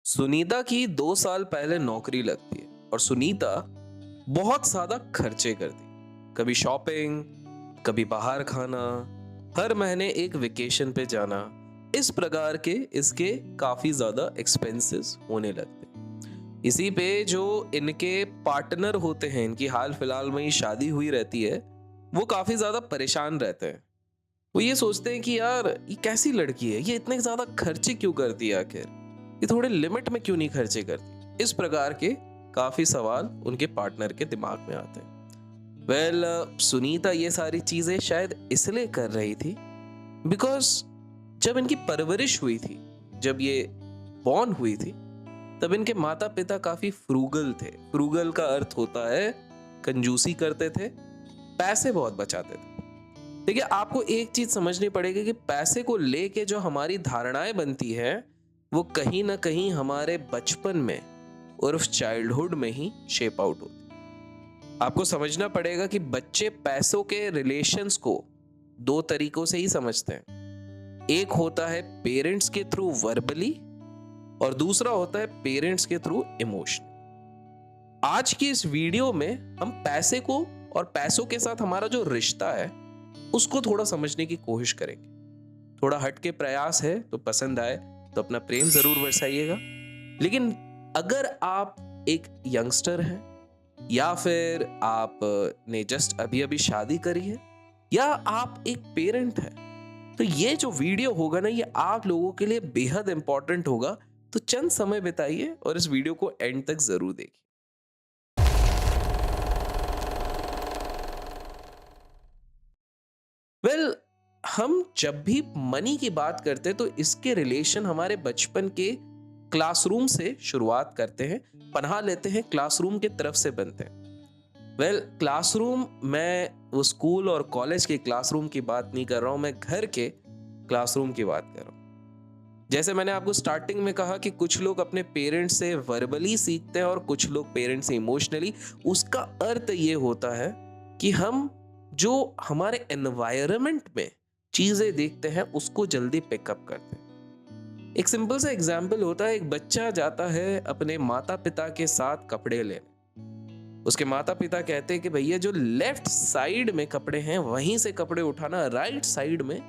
सुनीता की 2 साल पहले नौकरी लगती है और सुनीता बहुत ज्यादा खर्चे करती है। कभी शॉपिंग, कभी बाहर खाना, हर महीने एक वेकेशन पे जाना। इस प्रकार के इसके काफी ज्यादा एक्सपेंसेस होने लगते हैं। इसी पे जो इनके पार्टनर होते हैं, इनकी हाल फिलहाल में ही शादी हुई रहती है, वो काफी ज्यादा परेशान रहते हैं। वो ये सोचते हैं कि यार ये कैसी लड़की है, ये इतने ज्यादा खर्चे क्यों करती है आखिर, ये थोड़े लिमिट में क्यों नहीं खर्चे करती। इस प्रकार के काफी सवाल उनके पार्टनर के दिमाग में आते हैं। सुनीता ये सारी चीजें शायद इसलिए कर रही थी बिकॉज जब इनकी परवरिश हुई थी, जब ये बॉर्न हुई थी, तब इनके माता पिता काफी फ्रूगल थे। फ्रूगल का अर्थ होता है कंजूसी करते थे, पैसे बहुत बचाते थे। देखिए, आपको एक चीज समझनी पड़ेगी कि पैसे को लेके जो हमारी धारणाएं बनती है, वो कहीं ना कहीं हमारे बचपन में उर्फ चाइल्डहुड में ही शेप आउट होती है। आपको समझना पड़ेगा कि बच्चे पैसों के रिलेशंस को दो तरीकों से ही समझते हैं। एक होता है पेरेंट्स के थ्रू वर्बली, और दूसरा होता है पेरेंट्स के थ्रू इमोशन। आज की इस वीडियो में हम पैसे को और पैसों के साथ हमारा जो रिश्ता है उसको थोड़ा समझने की कोशिश करेंगे। थोड़ा हट के प्रयास है, तो पसंद आए तो अपना प्रेम जरूर बरसाइएगा। लेकिन अगर आप एक यंगस्टर हैं, या फिर आप ने जस्ट अभी अभी शादी करी है, या आप एक पेरेंट हैं, तो ये जो वीडियो होगा ना, ये आप लोगों के लिए बेहद इंपॉर्टेंट होगा। तो चंद समय बिताइए और इस वीडियो को एंड तक जरूर देखिए। वेल, हम जब भी मनी की बात करते हैं तो इसके रिलेशन हमारे बचपन के क्लासरूम से शुरुआत करते हैं, पनाह लेते हैं क्लासरूम के तरफ से बनते हैं। क्लासरूम, मैं वो स्कूल और कॉलेज के क्लासरूम की बात नहीं कर रहा हूं, मैं घर के क्लासरूम की बात कर रहा हूं। जैसे मैंने आपको स्टार्टिंग में कहा कि कुछ लोग अपने पेरेंट्स से वर्बली सीखते हैं और कुछ लोग पेरेंट्स से इमोशनली। उसका अर्थ ये होता है कि हम जो हमारे एनवायरनमेंट में चीजें देखते हैं उसको जल्दी पिकअप करते हैं। एक सिंपल सा एग्जाम्पल होता है, एक बच्चा जाता है अपने माता पिता के साथ कपड़े लेने। उसके माता पिता कहते हैं कि भैया जो लेफ्ट साइड में कपड़े हैं वहीं से कपड़े उठाना, राइट साइड में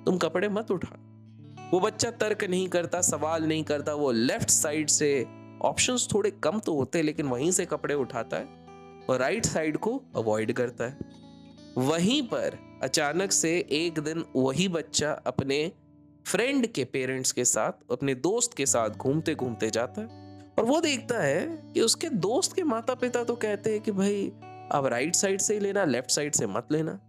तुम कपड़े मत उठाना। वो बच्चा तर्क नहीं करता, सवाल नहीं करता, वो लेफ्ट साइड से, ऑप्शंस थोड़े कम तो होते हैं लेकिन वहीं से कपड़े उठाता है और राइट साइड को अवॉइड करता है। वहीं पर अचानक से एक दिन वही बच्चा अपने फ्रेंड के पेरेंट्स के साथ, अपने दोस्त के साथ घूमते घूमते जाता है और वो देखता है कि उसके दोस्त के माता पिता तो कहते हैं कि भाई अब राइट साइड से ही लेना, लेफ्ट साइड से मत लेना।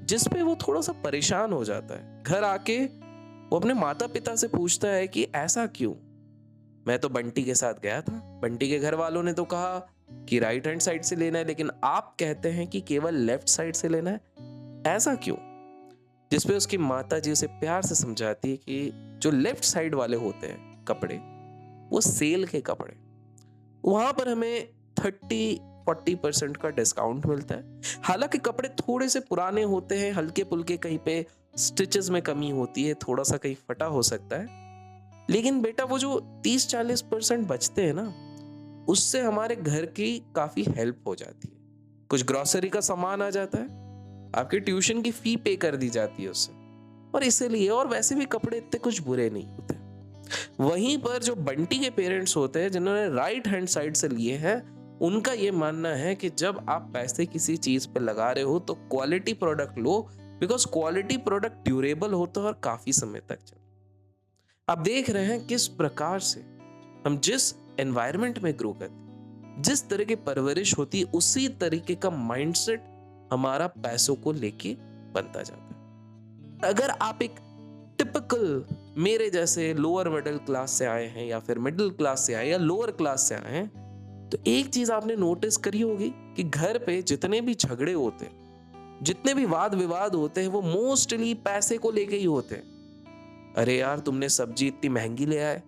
जिस पे वो थोड़ा सा परेशान हो जाता है। घर आके वो अपने माता पिता से पूछता है कि ऐसा क्यों, मैं तो बंटी के साथ गया था, बंटी के घर वालों ने तो कहा कि राइट हैंड साइड से लेना है, लेकिन आप कहते हैं कि केवल लेफ्ट साइड से लेना है, ऐसा क्यों। जिसपे उसकी माता जी उसे प्यार से समझाती है कि जो लेफ्ट साइड वाले होते हैं कपड़े, वो सेल के कपड़े, वहां पर हमें 30-40% का डिस्काउंट मिलता है। हालांकि कपड़े थोड़े से पुराने होते हैं, हल्के पुल्के, कहीं पे स्टिचेस में कमी होती है, थोड़ा सा कहीं फटा हो सकता है, लेकिन बेटा वो जो 30-40% बचते हैं ना, उससे हमारे घर की काफी हेल्प हो जाती है। कुछ ग्रोसरी का सामान आ जाता है, आपके ट्यूशन की फी पे कर दी जाती है उससे, और इसीलिए, और वैसे भी कपड़े इतने कुछ बुरे नहीं होते। वहीं पर जो बंटी के पेरेंट्स होते हैं जिन्होंने राइट हैंड साइड से लिए हैं, उनका ये मानना है कि जब आप पैसे किसी चीज पे लगा रहे हो तो quality product low, because quality product durable होता है और काफी समय तक चलता है। आप देख रहे हैं किस प्रकार से हम जिस एनवायरनमेंट में ग्रो करते हैं, जिस तरह की परवरिश होती है, उसी तरीके का माइंडसेट हमारा पैसों को लेके बनता जाता है। अगर आप एक टिपिकल मेरे जैसे लोअर मिडिल क्लास से आए हैं, या फिर मिडिल क्लास से आए, या लोअर क्लास से आए हैं, तो एक चीज आपने नोटिस करी होगी कि घर पे जितने भी झगड़े होते हैं, जितने भी वाद विवाद होते हैं, वो मोस्टली पैसे को लेके ही होते हैं। अरे यार, तुमने सब्जी इतनी महंगी ले आए,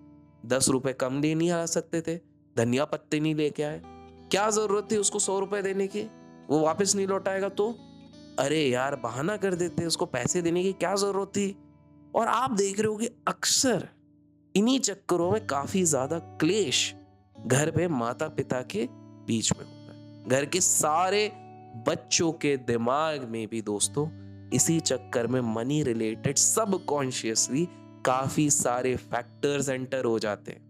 10 रुपए कम ले नहीं आ सकते थे, धनिया पत्ते नहीं लेके आए, क्या जरूरत थी उसको 100 रुपए देने की, वो वापस नहीं लौटाएगा तो। अरे यार, बहाना कर देते, उसको पैसे देने की क्या जरूरत थी। और आप देख रहे हो कि अक्सर इन्हीं चक्करों में काफी ज्यादा क्लेश घर पे माता पिता के बीच में होता है। घर के सारे बच्चों के दिमाग में भी दोस्तों इसी चक्कर में मनी रिलेटेड सबकॉन्शियसली काफी सारे फैक्टर्स एंटर हो जाते हैं।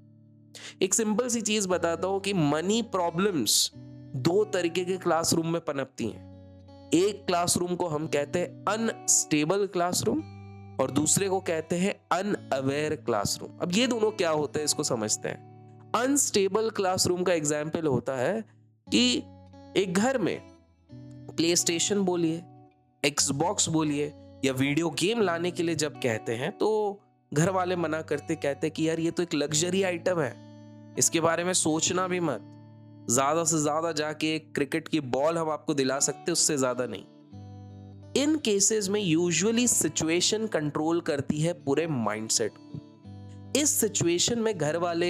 एक सिंपल सी चीज बताता हूं कि मनी प्रॉब्लम्स दो तरीके के क्लासरूम में पनपती हैं। एक क्लासरूम को हम कहते हैं अनस्टेबल क्लासरूम और दूसरे को कहते हैं अनअवेयर क्लासरूम। अब ये दोनों क्या होते हैं इसको समझते हैं। अनस्टेबल क्लासरूम का एग्जाम्पल होता है कि एक घर में प्ले स्टेशन बोलिए, एक्सबॉक्स बोलिए या वीडियो गेम लाने के लिए जब कहते हैं तो घर वाले मना करते, कहते कि यार ये तो एक लग्जरी आइटम है, इसके बारे में सोचना भी मत, ज्यादा से ज्यादा जाके एक क्रिकेट की बॉल हम आपको दिला सकते, उससे ज्यादा नहीं। इन केसेस में यूजुअली सिचुएशन कंट्रोल करती है पूरे माइंडसेट को। इस सिचुएशन में घर वाले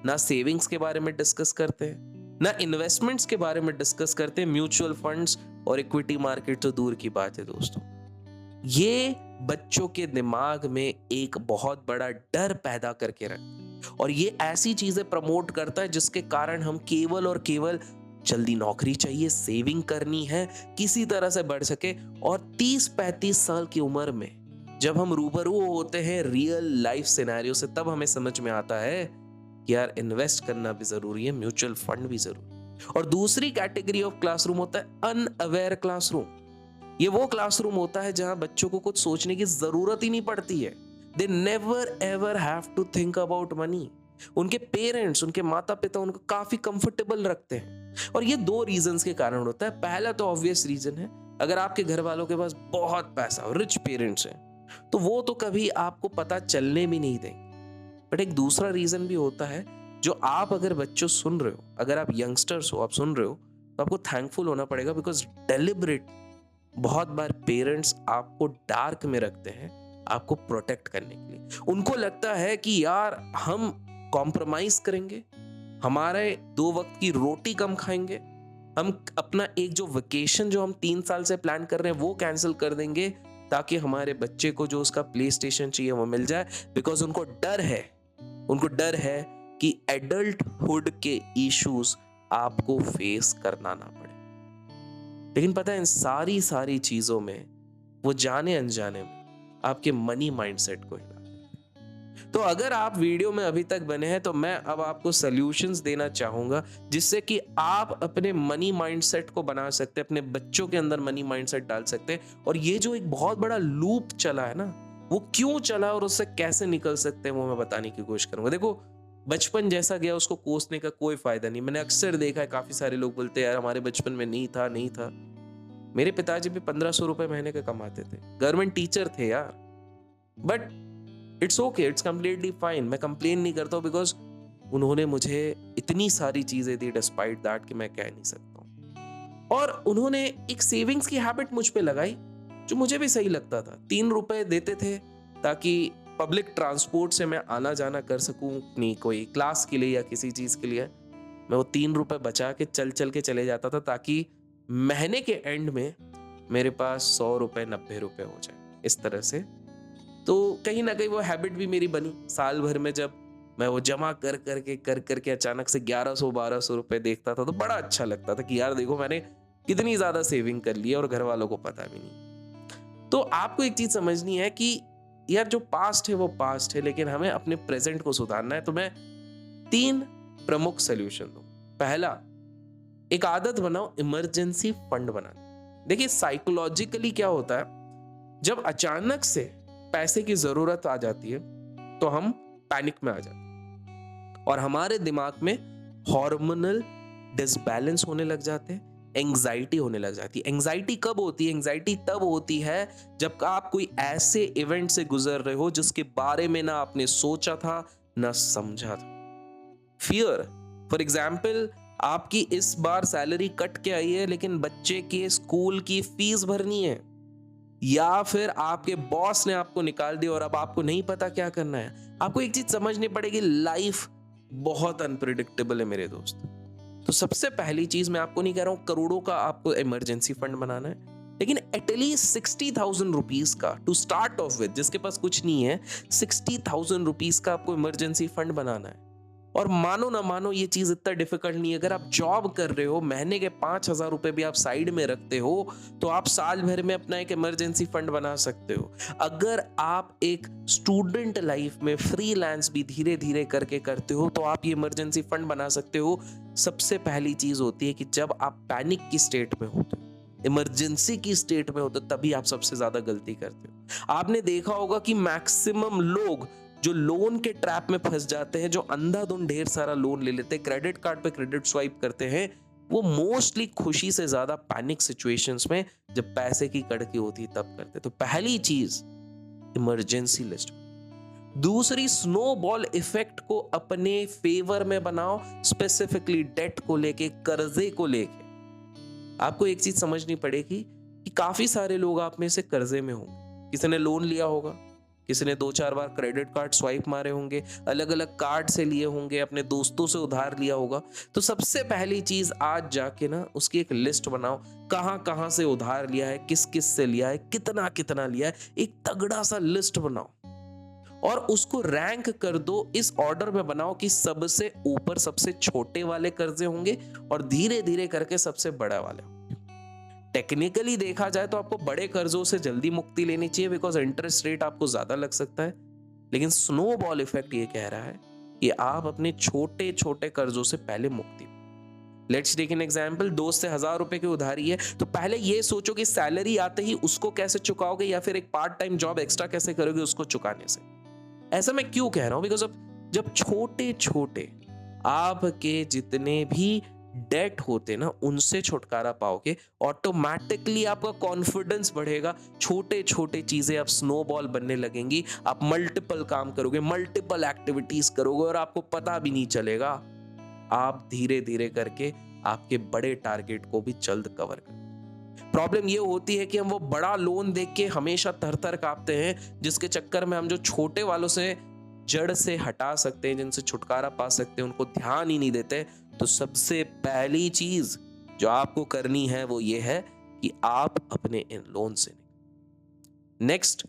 ना सेविंग्स के बारे में डिस्कस करते हैं, ना इन्वेस्टमेंट्स के बारे में डिस्कस करते हैं, म्यूचुअल फंड्स और इक्विटी मार्केट तो दूर की बात है दोस्तों। ये बच्चों के दिमाग में एक बहुत बड़ा डर पैदा करके रखता है और ये ऐसी चीजें प्रमोट करता है जिसके कारण हम केवल और केवल जल्दी नौकरी चाहिए, सेविंग करनी है, किसी तरह से बढ़ सके। और 30-35 साल की उम्र में जब हम रूबरू होते हैं रियल लाइफ सिनेरियो से, तब हमें समझ में आता है कि यार इन्वेस्ट करना भी जरूरी है, म्यूचुअल फंड भी जरूरी है। और दूसरी कैटेगरी ऑफ क्लासरूम होता है अनअवेयर क्लासरूम। ये वो क्लासरूम होता है जहां बच्चों को कुछ सोचने की जरूरत ही नहीं पड़ती है। They never ever have to think about money. उनके पेरेंट्स, उनके माता पिता उनको काफी कंफर्टेबल रखते हैं और ये दो रीजंस के कारण होता है। पहला तो ऑब्वियस रीजन है, अगर आपके घर वालों के पास बहुत पैसा हो, रिच पेरेंट्स हैं, तो वो तो कभी आपको पता चलने भी नहीं देंगे। बट एक दूसरा रीजन भी होता है जो आप अगर बच्चों सुन रहे हो, अगर आप यंगस्टर्स हो, आप सुन रहे हो, तो आपको थैंकफुल होना पड़ेगा। बिकॉज डेलिबरेट बहुत बार पेरेंट्स आपको डार्क में रखते हैं आपको प्रोटेक्ट करने के लिए। उनको लगता है कि यार हम कॉम्प्रोमाइज करेंगे, हमारे 2 वक्त की रोटी कम खाएंगे, हम अपना एक जो वेकेशन जो हम 3 साल से प्लान कर रहे हैं वो कैंसिल कर देंगे ताकि हमारे बच्चे को जो उसका प्ले स्टेशन चाहिए वो मिल जाए। बिकॉज उनको डर है कि एडल्टहुड के इश्यूज आपको फेस करना ना पड़े। लेकिन पता है इन सारी चीजों में वो जाने अनजाने में आपके मनी माइंडसेट को हिला दें। तो अगर आप वीडियो में अभी तक बने हैं तो मैं अब आपको सॉल्यूशंस देना चाहूंगा जिससे कि आप अपने मनी माइंडसेट को बना सकते हैं, अपने बच्चों के अंदर मनी माइंडसेट डाल सकते हैं। और ये जो एक बहुत बड़ा लूप चला है ना, वो क्यों चला और उससे कैसे निकल सकते हैं वो मैं बताने की कोशिश करूंगा। देखो, बचपन जैसा गया उसको कोसने का कोई फायदा नहीं। मैंने अक्सर देखा है, काफी सारे लोग बोलते हैं यार हमारे बचपन में नहीं था। मेरे पिताजी भी 1500 रुपए महीने के कमाते थे, गवर्नमेंट टीचर थे यार। But it's okay, it's completely fine, मैं कंप्लेन नहीं करता हूँ बिकॉज उन्होंने मुझे इतनी सारी चीजें दी डिस्पाइट दैट कि मैं कह नहीं सकता हूँ। और उन्होंने एक सेविंग्स की हैबिट मुझ पे लगाई जो मुझे भी सही लगता था। 3 रुपए देते थे ताकि पब्लिक ट्रांसपोर्ट से मैं आना जाना कर सकूं, नहीं कोई क्लास के लिए या किसी चीज के लिए। मैं वो 3 रुपए बचा के चल के चले जाता था ताकि महीने के एंड में मेरे पास 100 रुपए 90 रुपए हो जाए, इस तरह से। तो कहीं ना कहीं वो हैबिट भी मेरी बनी। साल भर में जब मैं वो जमा कर करके अचानक से 1100-1200 रुपए देखता था तो बड़ा अच्छा लगता था कि यार देखो मैंने कितनी ज्यादा सेविंग कर ली है और घर वालों को पता भी नहीं। तो आपको एक चीज समझनी है कि यार जो पास्ट है वो पास्ट है, लेकिन हमें अपने प्रेजेंट को सुधारना है। तो मैं 3 प्रमुख सॉल्यूशन दूं। पहला, एक आदत बनाओ इमरजेंसी फंड बनाने। देखिए साइकोलॉजिकली क्या होता है, जब अचानक से पैसे की जरूरत आ जाती है तो हम पैनिक में आ जाते हैं और हमारे दिमाग में हार्मोनल डिसबैलेंस होने लग जाते हैं, एंजाइटी होने लग जाती है। एंजाइटी कब होती है? एंजाइटी तब होती है जब आप कोई ऐसे इवेंट से गुजर रहे हो जिसके बारे में ना आपने सोचा था ना समझा था। फियर, फॉर एग्जाम्पल, आपकी इस बार सैलरी कट के आई है लेकिन बच्चे के स्कूल की फीस भरनी है, या फिर आपके बॉस ने आपको निकाल दिया और अब आपको नहीं पता क्या करना है। आपको एक चीज समझनी पड़ेगी, लाइफ बहुत अनप्रिडिक्टेबल है मेरे दोस्त। तो सबसे पहली चीज, मैं आपको नहीं कह रहा हूं करोड़ों का आपको इमरजेंसी फंड बनाना है, लेकिन एटलीस्ट 60,000 रुपीज का टू स्टार्ट ऑफ विद, जिसके पास कुछ नहीं है, 60,000 रुपीज का आपको इमरजेंसी फंड बनाना है। और मानो ना मानो ये चीज इतना डिफिकल्ट नहीं है। अगर आप जॉब कर रहे हो, महीने के 5,000 रुपए भी आप साइड में रखते हो, तो आप साल भर में अपना एक इमरजेंसी फंड बना सकते हो। अगर आप एक स्टूडेंट लाइफ में फ्रीलांस भी धीरे धीरे करके करते हो, तो आप ये इमरजेंसी फंड बना सकते हो। सबसे पहली चीज होती है कि जब आप पैनिक की स्टेट में होते हो, इमरजेंसी की स्टेट में होते हो, तभी आप सबसे ज्यादा गलती करते हो। आपने देखा होगा कि मैक्सिमम लोग जो लोन के ट्रैप में फंस जाते हैं, जो अंधाधुंध ढेर सारा लोन ले लेते हैं, क्रेडिट कार्ड पे क्रेडिट स्वाइप करते हैं, वो मोस्टली खुशी से ज्यादा पैनिक सिचुएशंस में, जब पैसे की कड़की होती है, तब करते। तो पहली चीज इमरजेंसी लिस्ट। दूसरी, स्नोबॉल इफेक्ट को अपने फेवर में बनाओ, स्पेसिफिकली डेट को लेके, कर्जे को लेके। आपको एक चीज समझनी पड़ेगी कि काफी सारे लोग आप में से कर्जे में होंगे। किसी ने लोन लिया होगा, किसी ने 2-4 बार क्रेडिट कार्ड स्वाइप मारे होंगे, अलग अलग कार्ड से लिए होंगे, अपने दोस्तों से उधार लिया होगा। तो सबसे पहली चीज, आज जाके ना उसकी एक लिस्ट बनाओ, कहां कहां से उधार लिया है, किस किस से लिया है, कितना कितना लिया है, एक तगड़ा सा लिस्ट बनाओ और उसको रैंक कर दो। इस ऑर्डर में बनाओ कि सबसे ऊपर सबसे छोटे वाले कर्जे होंगे और धीरे धीरे करके सबसे बड़ा वाले। टेक्निकली देखा जाए तो आपको बड़े कर्जों से जल्दी मुक्ति लेनी चाहिए, बिकॉज इंटरेस्ट रेट आपको ज्यादा लग सकता है। लेकिन स्नोबॉल इफेक्ट ये कह रहा है कि आप अपने छोटे छोटे कर्जों से पहले मुक्ति। लेट्स टेक एन एग्जांपल, दोस्त से 1,000 रुपए की उधारी है, तो पहले ये सोचो कि सैलरी आते ही उसको कैसे चुकाओगे, या फिर एक पार्ट टाइम जॉब एक्स्ट्रा कैसे करोगे उसको चुकाने से। ऐसा मैं क्यों कह रहा हूं? बिकॉज जब छोटे छोटे आपके जितने भी डेट होते ना, उनसे छुटकारा पाओगे, ऑटोमेटिकली आपका कॉन्फिडेंस बढ़ेगा। छोटे छोटे चीजें अब स्नोबॉल बनने लगेंगी। आप मल्टीपल काम करोगे, मल्टीपल एक्टिविटीज करोगे और आपको पता भी नहीं चलेगा। आप धीरे धीरे करके आपके बड़े टारगेट को भी जल्द कवर कर। प्रॉब्लम ये होती है कि हम वो बड़ा लोन देख के हमेशा थर थर कांपते हैं, जिसके चक्कर में हम जो छोटे वालों से जड़ से हटा सकते हैं, जिनसे छुटकारा पा सकते हैं, उनको ध्यान ही नहीं देते। तो सबसे पहली चीज जो आपको करनी है वो ये है कि आप अपने इन लोन से नेक्स्ट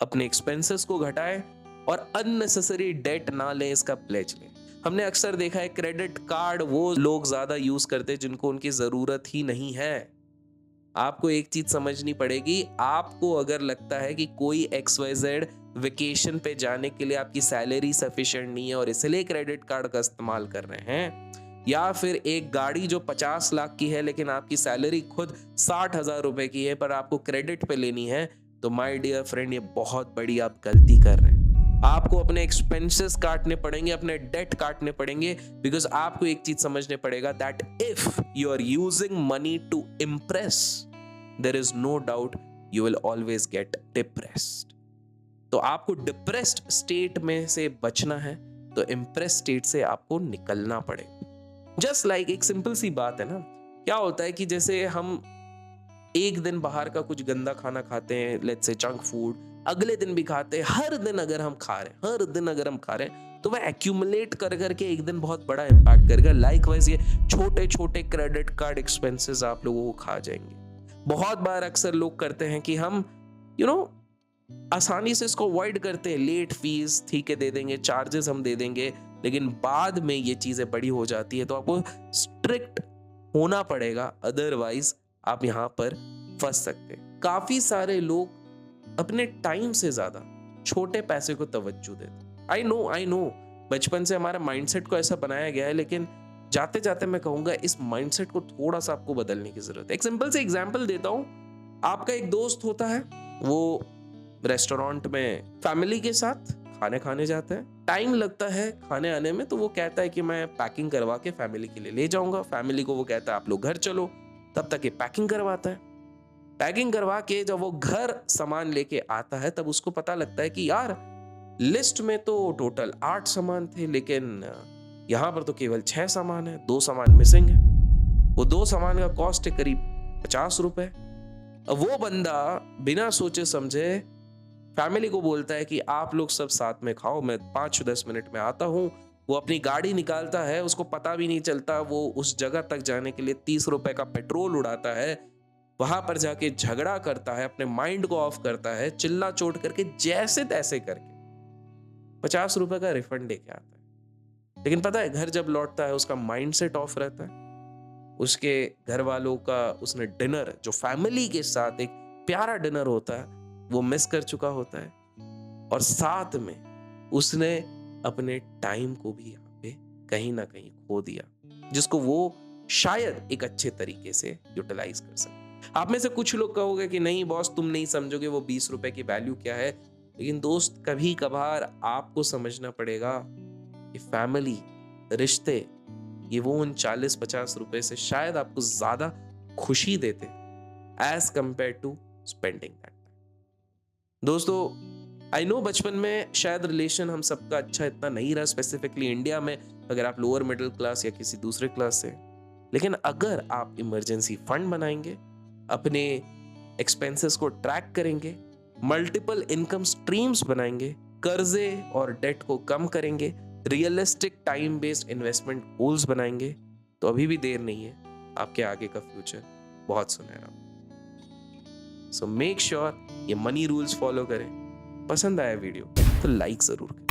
अपने एक्सपेंसेस को घटाएं और अननेसेसरी डेट ना लें, इसका प्लेज लें। हमने अक्सर देखा है क्रेडिट कार्ड वो लोग ज्यादा यूज करते हैं जिनको उनकी जरूरत ही नहीं है। आपको एक चीज समझनी पड़ेगी, आपको अगर लगता है कि कोई XYZ वेकेशन पे जाने के लिए आपकी सैलरी सफिशिएंट नहीं है और इसलिए क्रेडिट कार्ड का इस्तेमाल कर रहे हैं, या फिर एक गाड़ी जो 50 लाख की है लेकिन आपकी सैलरी खुद 60,000 रुपए की है पर आपको क्रेडिट पे लेनी है, तो माय डियर फ्रेंड, ये बहुत बड़ी आप गलती कर रहे हैं। आपको अपने एक्सपेंसेस काटने पड़ेंगे, अपने डेट काटने पड़ेंगे, बिकॉज आपको एक चीज समझने पड़ेगा that if you are using money to impress, there is no doubt you will always get depressed. तो आपको डिप्रेस्ड स्टेट में से बचना है, तो इम्प्रेस स्टेट से आपको निकलना पड़ेगा। जस्ट लाइक एक सिंपल सी बात है ना, क्या होता है कि जैसे हम एक दिन बाहर का कुछ गंदा खाना खाते हैं, लेट्स से जंक फूड, अगले दिन भी खाते हैं, हर दिन अगर हम खा रहे हैं, तो वह एक्यूमुलेट कर करके एक दिन बहुत बड़ा इंपैक्ट करेगा। लाइकवाइज ये छोटे छोटे क्रेडिट कार्ड एक्सपेंसेस आप लोगों को खा जाएंगे। बहुत बार अक्सर लोग करते हैं कि हम आसानी से इसको अवॉइड करते हैं, लेट फीस ठीक है दे देंगे, चार्जेस हम दे देंगे, लेकिन बाद में ये चीजें बड़ी हो जाती है। तो आपको स्ट्रिक्ट होना पड़ेगा, अदरवाइज आप यहां पर फंस सकते हैं। काफी सारे लोग अपने टाइम से ज्यादा छोटे पैसे को तवज्जो देते। आई नो बचपन से हमारे माइंडसेट को ऐसा बनाया गया है, लेकिन जाते जाते मैं कहूंगा इस माइंडसेट को थोड़ा सा आपको बदलने की जरूरत है। एक सिंपल से एग्जांपल देता हूं। आपका एक दोस्त होता है, वो रेस्टोरेंट में फैमिली के साथ खाने खाने जाता है, टाइम लगता है खाने आने में, तो वो कहता है कि मैं पैकिंग करवा के फैमिली के लिए ले जाऊंगा। फैमिली को वो कहता है आप लोग घर चलो, तब तक ये पैकिंग करवाता है। पैकिंग करवा के जब वो घर सामान लेके आता है, तब उसको पता लगता है कि यार लिस्ट में तो टोटल 8 सामान थे, लेकिन यहाँ पर तो केवल 6 सामान है, 2 सामान मिसिंग है। वो 2 सामान का कॉस्ट है करीब 50 रुपए। अब वो बंदा बिना सोचे समझे फैमिली को बोलता है कि आप लोग सब साथ में खाओ, मैं 5-10 मिनट में आता हूँ। वो अपनी गाड़ी निकालता है, उसको पता भी नहीं चलता, वो उस जगह तक जाने के लिए 30 रुपए का पेट्रोल उड़ाता है। वहां पर जाके झगड़ा करता है, अपने माइंड को ऑफ करता है, चिल्ला चोट करके जैसे तैसे करके 50 रुपए का रिफंड लेके आता है। लेकिन पता है घर जब लौटता है उसका माइंड सेट ऑफ रहता है, उसके घर वालों का उसने डिनर जो फैमिली के साथ एक प्यारा डिनर होता है वो मिस कर चुका होता है, और साथ में उसने अपने टाइम को भी यहाँ पे कहीं ना कहीं खो दिया, जिसको वो शायद एक अच्छे तरीके से यूटिलाइज कर सके। आप में से कुछ लोग कहोगे कि नहीं बॉस तुम नहीं समझोगे वो 20 रुपए की वैल्यू क्या है, लेकिन दोस्त कभी कभार आपको समझना पड़ेगा कि फैमिली, रिश्ते, ये वो उन 40-50 रुपए से शायद आपको ज्यादा खुशी देते as compare to spending that time. दोस्तों आई नो बचपन में शायद रिलेशन हम सबका अच्छा इतना नहीं रहा, स्पेसिफिकली इंडिया में, अगर आप लोअर मिडिल क्लास या किसी दूसरे क्लास से, लेकिन अगर आप इमरजेंसी फंड बनाएंगे, अपने एक्सपेंसेस को ट्रैक करेंगे, मल्टीपल इनकम स्ट्रीम्स बनाएंगे, कर्जे और डेट को कम करेंगे, realistic time based investment goals बनाएंगे, तो अभी भी देर नहीं है, आपके आगे का फ्यूचर बहुत सुनहरा। सो मेक श्योर ये मनी रूल्स फॉलो करें। पसंद आया वीडियो तो लाइक जरूर करें।